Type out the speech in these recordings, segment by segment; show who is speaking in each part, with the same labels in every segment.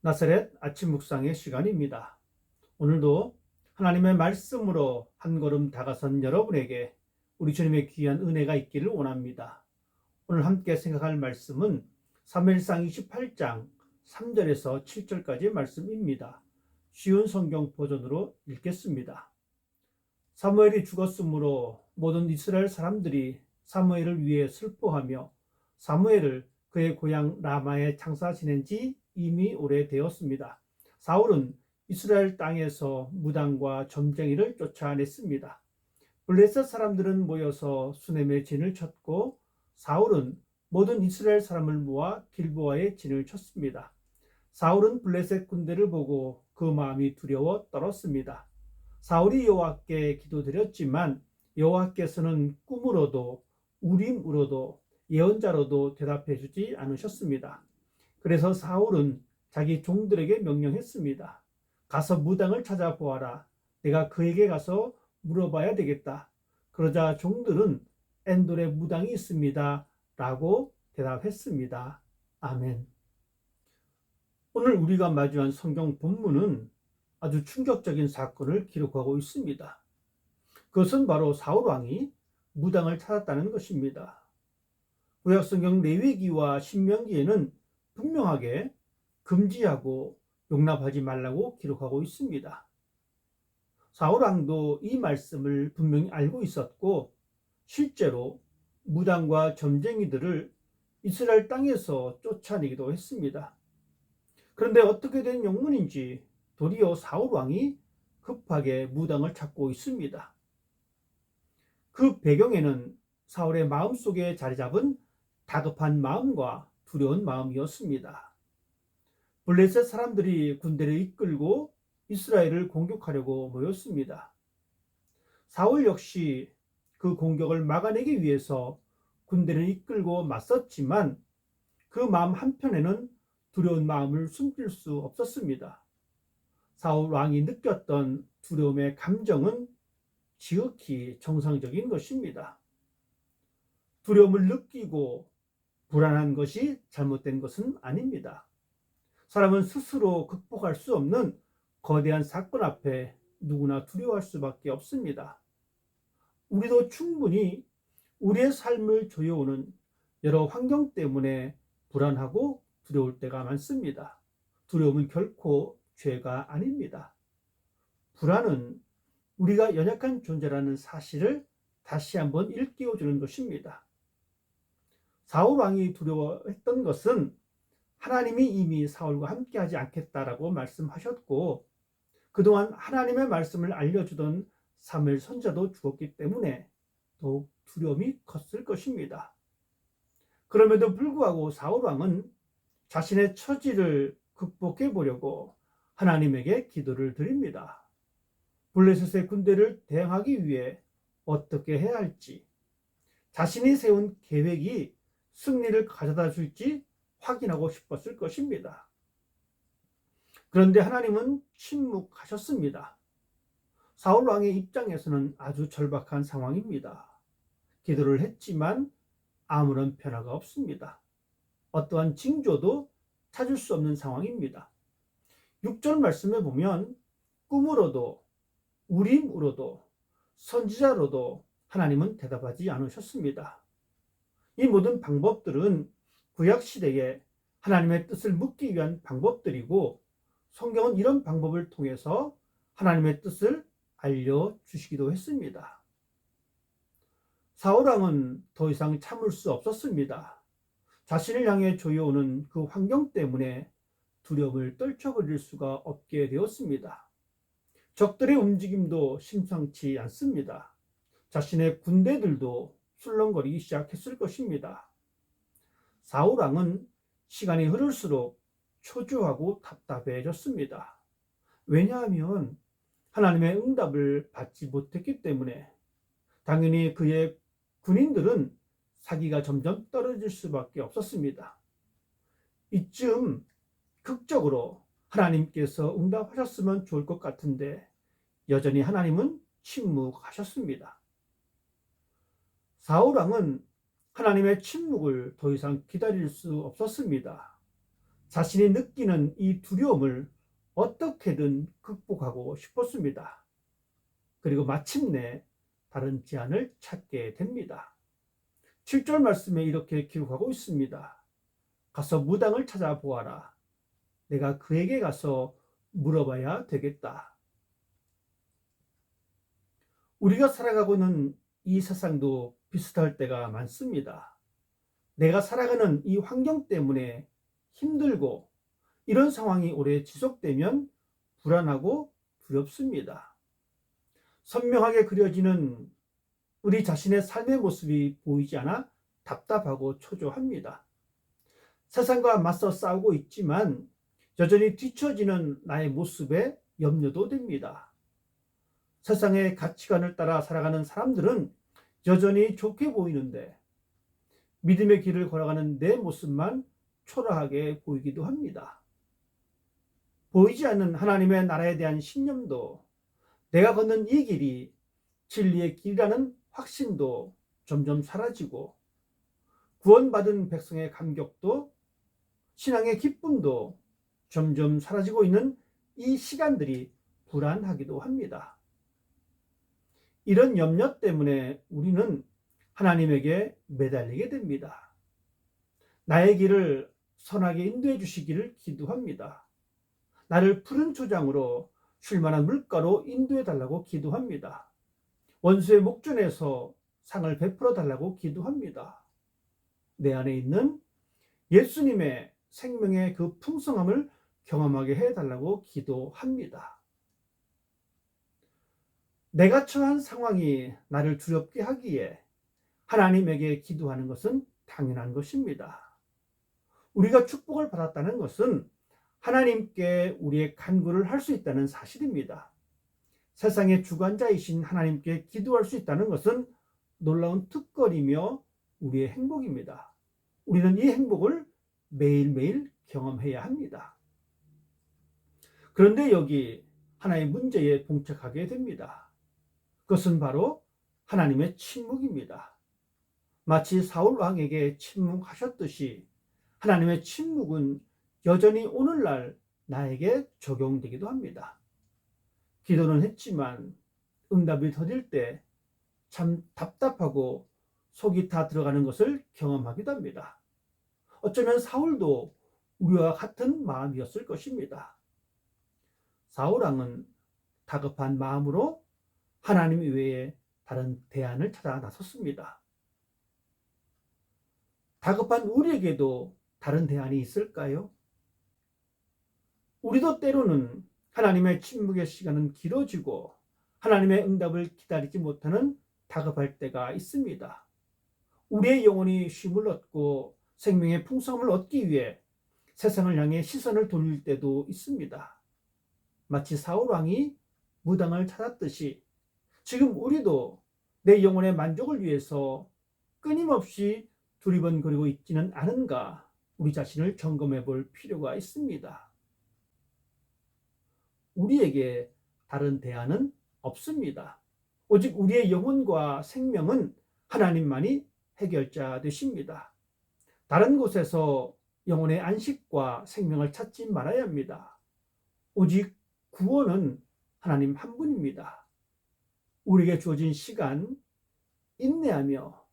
Speaker 1: 나사렛 아침 묵상의 시간입니다. 오늘도 하나님의 말씀으로 한 걸음 다가선 여러분에게 우리 주님의 귀한 은혜가 있기를 원합니다. 오늘 함께 생각할 말씀은 사무엘상 28장 3절에서 7절까지의 말씀입니다. 쉬운 성경 버전으로 읽겠습니다. 사무엘이 죽었으므로 모든 이스라엘 사람들이 사무엘을 위해 슬퍼하며 사무엘을 그의 고향 라마에 장사 지낸 지 이미 오래되었습니다. 사울은 이스라엘 땅에서 무당과 점쟁이를 쫓아냈습니다. 블레셋 사람들은 모여서 수넴의 진을 쳤고 사울은 모든 이스라엘 사람을 모아 길보아에 진을 쳤습니다. 사울은 블레셋 군대를 보고 그 마음이 두려워 떨었습니다. 사울이 여호와께 기도드렸지만 여호와께서는 꿈으로도 우림으로도 예언자로도 대답해 주지 않으셨습니다. 그래서 사울은 자기 종들에게 명령했습니다. 가서 무당을 찾아보아라. 내가 그에게 가서 물어봐야 되겠다. 그러자 종들은 엔돌에 무당이 있습니다. 라고 대답했습니다. 아멘. 오늘 우리가 마주한 성경 본문은 아주 충격적인 사건을 기록하고 있습니다. 그것은 바로 사울 왕이 무당을 찾았다는 것입니다. 구약성경 레위기와 신명기에는 분명하게 금지하고 용납하지 말라고 기록하고 있습니다. 사울 왕도 이 말씀을 분명히 알고 있었고 실제로 무당과 점쟁이들을 이스라엘 땅에서 쫓아내기도 했습니다. 그런데 어떻게 된 영문인지 도리어 사울 왕이 급하게 무당을 찾고 있습니다. 그 배경에는 사울의 마음속에 자리 잡은 다급한 마음과 두려운 마음이었습니다. 블레셋 사람들이 군대를 이끌고 이스라엘을 공격하려고 모였습니다. 사울 역시 그 공격을 막아내기 위해서 군대를 이끌고 맞섰지만 그 마음 한편에는 두려운 마음을 숨길 수 없었습니다. 사울 왕이 느꼈던 두려움의 감정은 지극히 정상적인 것입니다. 두려움을 느끼고 불안한 것이 잘못된 것은 아닙니다. 사람은 스스로 극복할 수 없는 거대한 사건 앞에 누구나 두려워할 수밖에 없습니다. 우리도 충분히 우리의 삶을 조여오는 여러 환경 때문에 불안하고 두려울 때가 많습니다. 두려움은 결코 죄가 아닙니다. 불안은 우리가 연약한 존재라는 사실을 다시 한번 일깨워주는 것입니다. 사울 왕이 두려워했던 것은 하나님이 이미 사울과 함께하지 않겠다라고 말씀하셨고 그동안 하나님의 말씀을 알려주던 사무엘 선지자도 죽었기 때문에 더욱 두려움이 컸을 것입니다. 그럼에도 불구하고 사울 왕은 자신의 처지를 극복해 보려고 하나님에게 기도를 드립니다. 블레셋의 군대를 대항하기 위해 어떻게 해야 할지, 자신이 세운 계획이 승리를 가져다 줄지 확인하고 싶었을 것입니다. 그런데 하나님은 침묵하셨습니다. 사울 왕의 입장에서는 아주 절박한 상황입니다. 기도를 했지만 아무런 변화가 없습니다. 어떠한 징조도 찾을 수 없는 상황입니다. 6절 말씀에 보면 꿈으로도 우림으로도 선지자로도 하나님은 대답하지 않으셨습니다. 이 모든 방법들은 구약시대에 하나님의 뜻을 묻기 위한 방법들이고 성경은 이런 방법을 통해서 하나님의 뜻을 알려주시기도 했습니다. 사울왕은 더 이상 참을 수 없었습니다. 자신을 향해 조여오는 그 환경 때문에 두려움을 떨쳐버릴 수가 없게 되었습니다. 적들의 움직임도 심상치 않습니다. 자신의 군대들도 술렁거리기 시작했을 것입니다. 사울 왕은 시간이 흐를수록 초조하고 답답해졌습니다. 왜냐하면 하나님의 응답을 받지 못했기 때문에 당연히 그의 군인들은 사기가 점점 떨어질 수밖에 없었습니다. 이쯤 극적으로 하나님께서 응답하셨으면 좋을 것 같은데 여전히 하나님은 침묵하셨습니다. 사울 왕은 하나님의 침묵을 더 이상 기다릴 수 없었습니다. 자신이 느끼는 이 두려움을 어떻게든 극복하고 싶었습니다. 그리고 마침내 다른 제안을 찾게 됩니다. 7절 말씀에 이렇게 기록하고 있습니다. 가서 무당을 찾아보아라. 내가 그에게 가서 물어봐야 되겠다. 우리가 살아가고 있는 이 세상도 비슷할 때가 많습니다. 내가 살아가는 이 환경 때문에 힘들고 이런 상황이 오래 지속되면 불안하고 두렵습니다. 선명하게 그려지는 우리 자신의 삶의 모습이 보이지 않아 답답하고 초조합니다. 세상과 맞서 싸우고 있지만 여전히 뒤처지는 나의 모습에 염려도 됩니다. 세상의 가치관을 따라 살아가는 사람들은 여전히 좋게 보이는데 믿음의 길을 걸어가는 내 모습만 초라하게 보이기도 합니다. 보이지 않는 하나님의 나라에 대한 신념도, 내가 걷는 이 길이 진리의 길이라는 확신도 점점 사라지고, 구원받은 백성의 감격도, 신앙의 기쁨도 점점 사라지고 있는 이 시간들이 불안하기도 합니다. 이런 염려 때문에 우리는 하나님에게 매달리게 됩니다. 나의 길을 선하게 인도해 주시기를 기도합니다. 나를 푸른 초장으로 쉴만한 물가로 인도해 달라고 기도합니다. 원수의 목전에서 상을 베풀어 달라고 기도합니다. 내 안에 있는 예수님의 생명의 그 풍성함을 경험하게 해 달라고 기도합니다. 내가 처한 상황이 나를 두렵게 하기에 하나님에게 기도하는 것은 당연한 것입니다. 우리가 축복을 받았다는 것은 하나님께 우리의 간구를 할 수 있다는 사실입니다. 세상의 주관자이신 하나님께 기도할 수 있다는 것은 놀라운 특권이며 우리의 행복입니다. 우리는 이 행복을 매일매일 경험해야 합니다. 그런데 여기 하나의 문제에 봉착하게 됩니다. 그것은 바로 하나님의 침묵입니다. 마치 사울 왕에게 침묵하셨듯이 하나님의 침묵은 여전히 오늘날 나에게 적용되기도 합니다. 기도는 했지만 응답이 더딜 때 참 답답하고 속이 다 들어가는 것을 경험하기도 합니다. 어쩌면 사울도 우리와 같은 마음이었을 것입니다. 사울 왕은 다급한 마음으로 하나님 외에 다른 대안을 찾아 나섰습니다. 다급한 우리에게도 다른 대안이 있을까요? 우리도 때로는 하나님의 침묵의 시간은 길어지고 하나님의 응답을 기다리지 못하는 다급할 때가 있습니다. 우리의 영혼이 쉼을 얻고 생명의 풍성함을 얻기 위해 세상을 향해 시선을 돌릴 때도 있습니다. 마치 사울 왕이 무당을 찾았듯이 지금 우리도 내 영혼의 만족을 위해서 끊임없이 두리번거리고 있지는 않은가 우리 자신을 점검해 볼 필요가 있습니다. 우리에게 다른 대안은 없습니다. 오직 우리의 영혼과 생명은 하나님만이 해결자 되십니다. 다른 곳에서 영혼의 안식과 생명을 찾지 말아야 합니다. 오직 구원은 하나님 한 분입니다. 우리에게 주어진 시간, 인내하며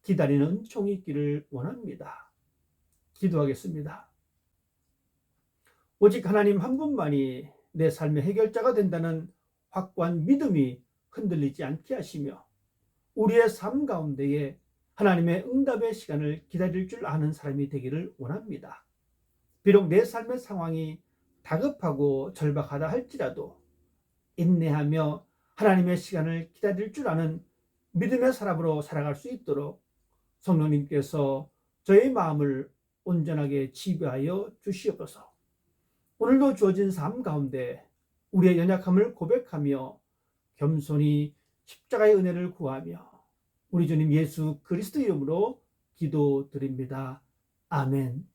Speaker 1: 기다리는 은총이 있기를 원합니다. 기도하겠습니다. 오직 하나님 한 분만이 내 삶의 해결자가 된다는 확고한 믿음이 흔들리지 않게 하시며 우리의 삶 가운데에 하나님의 응답의 시간을 기다릴 줄 아는 사람이 되기를 원합니다. 비록 내 삶의 상황이 다급하고 절박하다 할지라도 인내하며 하나님의 시간을 기다릴 줄 아는 믿음의 사람으로 살아갈 수 있도록 성령님께서 저의 마음을 온전하게 지배하여 주시옵소서. 오늘도 주어진 삶 가운데 우리의 연약함을 고백하며 겸손히 십자가의 은혜를 구하며 우리 주님 예수 그리스도 이름으로 기도드립니다. 아멘.